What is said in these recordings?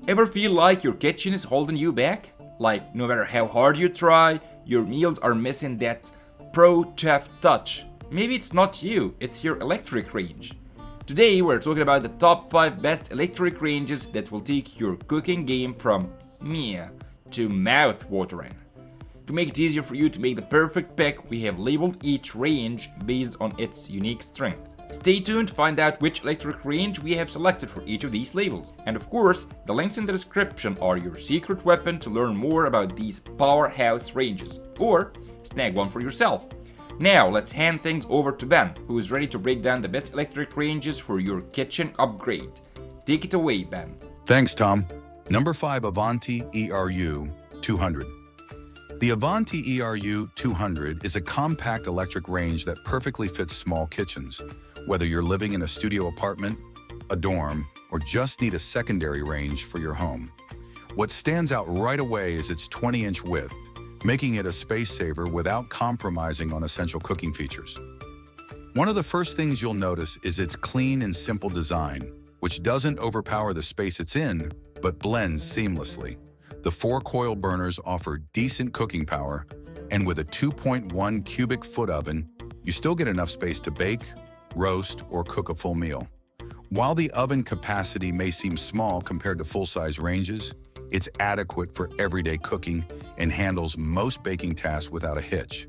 Ever feel like your kitchen is holding you back? Like no matter how hard you try, your meals are missing that pro chef touch. Maybe it's not you, it's your electric range. Today we're talking about the top 5 best electric ranges that will take your cooking game from meh to mouth watering. To make it easier for you to make the perfect pick, we have labeled each range based on its unique strength. Stay tuned to find out which electric range we have selected for each of these labels. And of course, the links in the description are your secret weapon to learn more about these powerhouse ranges, or snag one for yourself. Now let's hand things over to Ben, who is ready to break down the best electric ranges for your kitchen upgrade. Take it away, Ben. Thanks, Tom. Number 5, Avanti ERU 200. The Avanti ERU 200 is a compact electric range that perfectly fits small kitchens. Whether you're living in a studio apartment, a dorm, or just need a secondary range for your home. What stands out right away is its 20-inch width, making it a space saver without compromising on essential cooking features. One of the first things you'll notice is its clean and simple design, which doesn't overpower the space it's in, but blends seamlessly. The 4 coil burners offer decent cooking power, and with a 2.1 cubic foot oven, you still get enough space to bake, roast, or cook a full meal. While the oven capacity may seem small compared to full-size ranges, it's adequate for everyday cooking and handles most baking tasks without a hitch.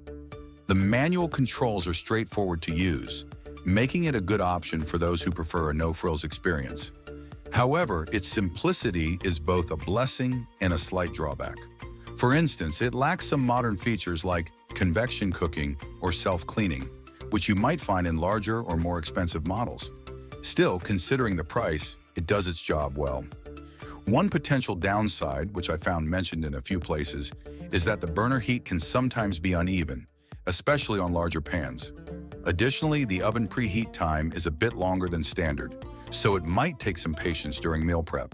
The manual controls are straightforward to use, making it a good option for those who prefer a no-frills experience. However, its simplicity is both a blessing and a slight drawback. For instance, it lacks some modern features like convection cooking or self-cleaning, which you might find in larger or more expensive models. Still, considering the price, it does its job well. One potential downside, which I found mentioned in a few places, is that the burner heat can sometimes be uneven, especially on larger pans. Additionally, the oven preheat time is a bit longer than standard, so it might take some patience during meal prep.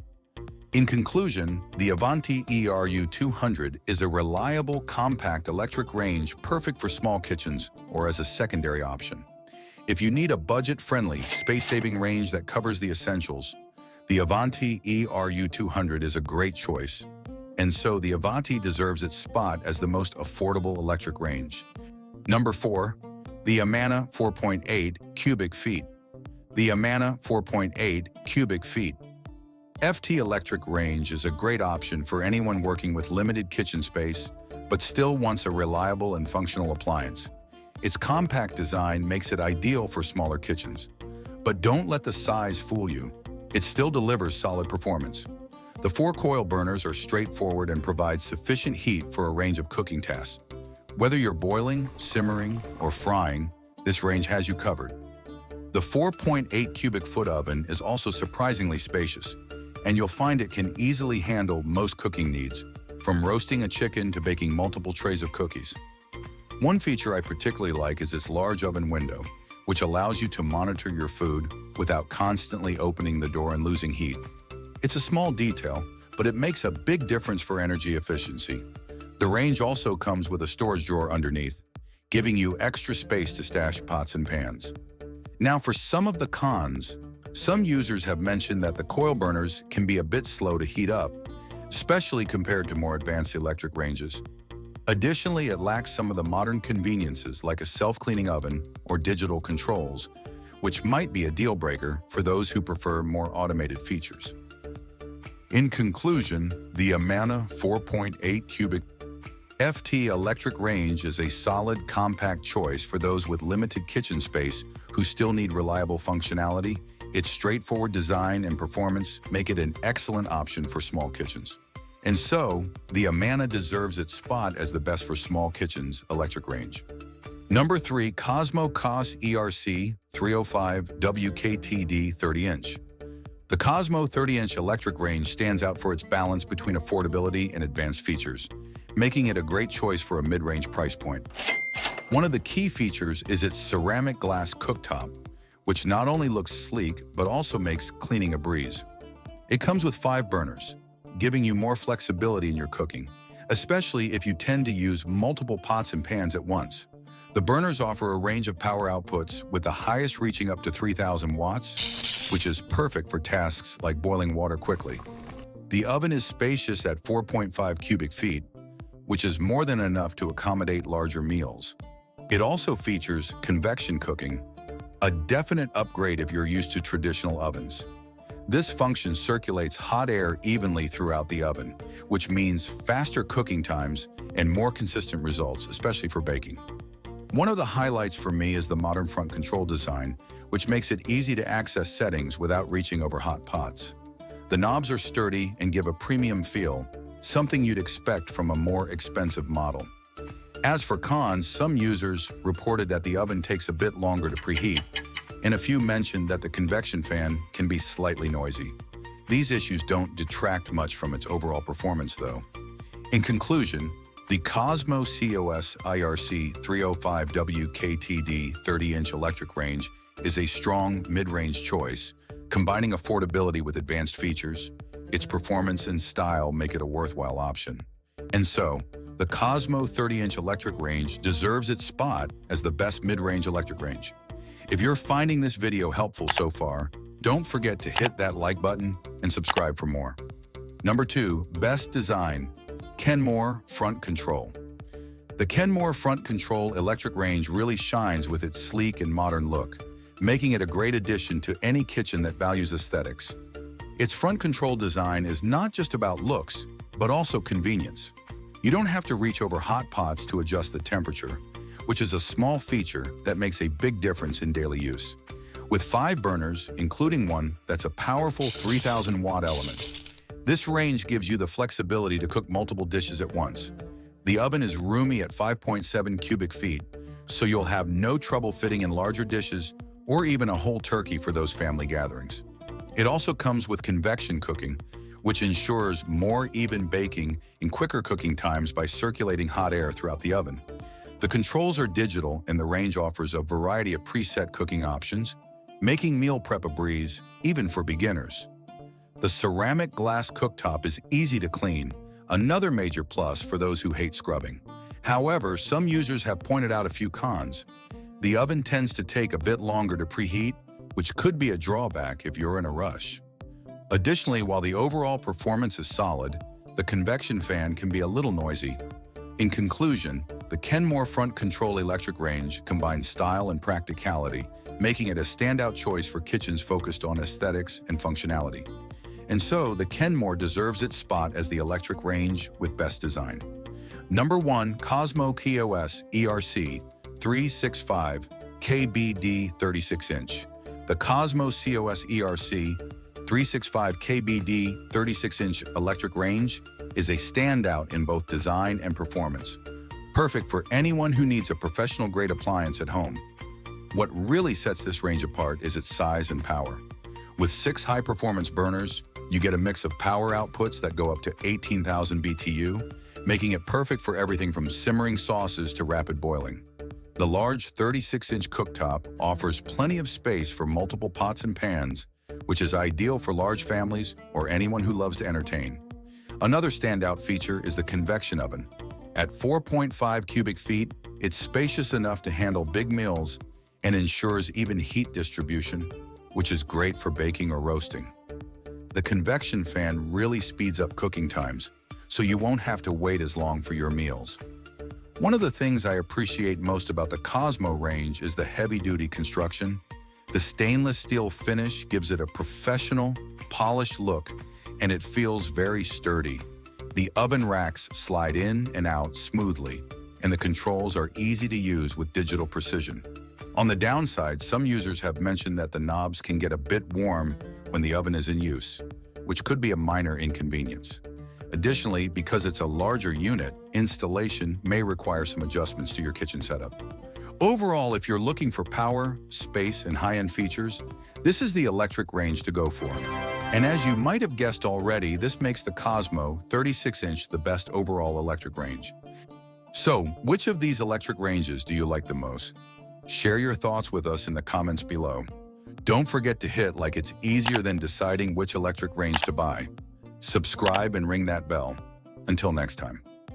In conclusion, the Avanti ERU 200 is a reliable, compact electric range perfect for small kitchens or as a secondary option. If you need a budget-friendly, space-saving range that covers the essentials, the Avanti ERU 200 is a great choice. And so the Avanti deserves its spot as the most affordable electric range. Number 4, the Amana 4.8 cubic feet. The Amana 4.8 cubic feet. FT electric range is a great option for anyone working with limited kitchen space, but still wants a reliable and functional appliance. Its compact design makes it ideal for smaller kitchens. But don't let the size fool you. It still delivers solid performance. The 4 coil burners are straightforward and provide sufficient heat for a range of cooking tasks. Whether you're boiling, simmering, or frying, this range has you covered. The 4.8 cubic foot oven is also surprisingly spacious, and you'll find it can easily handle most cooking needs, from roasting a chicken to baking multiple trays of cookies. One feature I particularly like is its large oven window, which allows you to monitor your food without constantly opening the door and losing heat. It's a small detail, but it makes a big difference for energy efficiency. The range also comes with a storage drawer underneath, giving you extra space to stash pots and pans. Now for some of the cons, some users have mentioned that the coil burners can be a bit slow to heat up, especially compared to more advanced electric ranges. Additionally, it lacks some of the modern conveniences like a self-cleaning oven or digital controls, which might be a deal breaker for those who prefer more automated features. In conclusion, the Amana 4.8 cubic FT electric range is a solid, compact choice for those with limited kitchen space who still need reliable functionality. Its straightforward design and performance make it an excellent option for small kitchens. And so, the Amana deserves its spot as the best for small kitchens electric range. Number 3, COSMO COS ERC 305 WKTD 30-inch. The COSMO 30-inch electric range stands out for its balance between affordability and advanced features, making it a great choice for a mid-range price point. One of the key features is its ceramic glass cooktop, which not only looks sleek, but also makes cleaning a breeze. It comes with 5 burners, giving you more flexibility in your cooking, especially if you tend to use multiple pots and pans at once. The burners offer a range of power outputs, with the highest reaching up to 3,000 watts, which is perfect for tasks like boiling water quickly. The oven is spacious at 4.5 cubic feet, which is more than enough to accommodate larger meals. It also features convection cooking, a definite upgrade if you're used to traditional ovens. This function circulates hot air evenly throughout the oven, which means faster cooking times and more consistent results, especially for baking. One of the highlights for me is the modern front control design, which makes it easy to access settings without reaching over hot pots. The knobs are sturdy and give a premium feel, something you'd expect from a more expensive model. As for cons, some users reported that the oven takes a bit longer to preheat, and a few mentioned that the convection fan can be slightly noisy. These issues don't detract much from its overall performance, though. In conclusion, the COSMO COS IRC 305WKTD 30-inch electric range is a strong mid-range choice, combining affordability with advanced features. Its performance and style make it a worthwhile option. And so, the COSMO 30-inch electric range deserves its spot as the best mid-range electric range. If you're finding this video helpful so far, don't forget to hit that like button and subscribe for more. Number 2, Best Design, Kenmore Front Control. The Kenmore Front Control electric range really shines with its sleek and modern look, making it a great addition to any kitchen that values aesthetics. Its front control design is not just about looks, but also convenience. You don't have to reach over hot pots to adjust the temperature, which is a small feature that makes a big difference in daily use. With 5 burners, including one that's a powerful 3,000-watt element, this range gives you the flexibility to cook multiple dishes at once. The oven is roomy at 5.7 cubic feet, so you'll have no trouble fitting in larger dishes or even a whole turkey for those family gatherings. It also comes with convection cooking, which ensures more even baking and quicker cooking times by circulating hot air throughout the oven. The controls are digital and the range offers a variety of preset cooking options, making meal prep a breeze, even for beginners. The ceramic glass cooktop is easy to clean, another major plus for those who hate scrubbing. However, some users have pointed out a few cons. The oven tends to take a bit longer to preheat, which could be a drawback if you're in a rush. Additionally, while the overall performance is solid, the convection fan can be a little noisy. In conclusion, the Kenmore Front Control electric range combines style and practicality, making it a standout choice for kitchens focused on aesthetics and functionality. And so, the Kenmore deserves its spot as the electric range with best design. Number 1, COSMO COS ERC 365 KBD 36-inch. The COSMO COS ERC 365 KBD 36-inch electric range is a standout in both design and performance, perfect for anyone who needs a professional-grade appliance at home. What really sets this range apart is its size and power. With 6 high-performance burners, you get a mix of power outputs that go up to 18,000 BTU, making it perfect for everything from simmering sauces to rapid boiling. The large 36-inch cooktop offers plenty of space for multiple pots and pans, which is ideal for large families or anyone who loves to entertain. Another standout feature is the convection oven. At 4.5 cubic feet, it's spacious enough to handle big meals and ensures even heat distribution, which is great for baking or roasting. The convection fan really speeds up cooking times, so you won't have to wait as long for your meals. One of the things I appreciate most about the COSMO range is the heavy-duty construction. The stainless steel finish gives it a professional, polished look, and it feels very sturdy. The oven racks slide in and out smoothly, and the controls are easy to use with digital precision. On the downside, some users have mentioned that the knobs can get a bit warm when the oven is in use, which could be a minor inconvenience. Additionally, because it's a larger unit, installation may require some adjustments to your kitchen setup. Overall, if you're looking for power, space, and high-end features, this is the electric range to go for. And as you might have guessed already, this makes the COSMO 36-inch the best overall electric range. So, which of these electric ranges do you like the most? Share your thoughts with us in the comments below. Don't forget to hit like it's easier than deciding which electric range to buy. Subscribe and ring that bell. Until next time.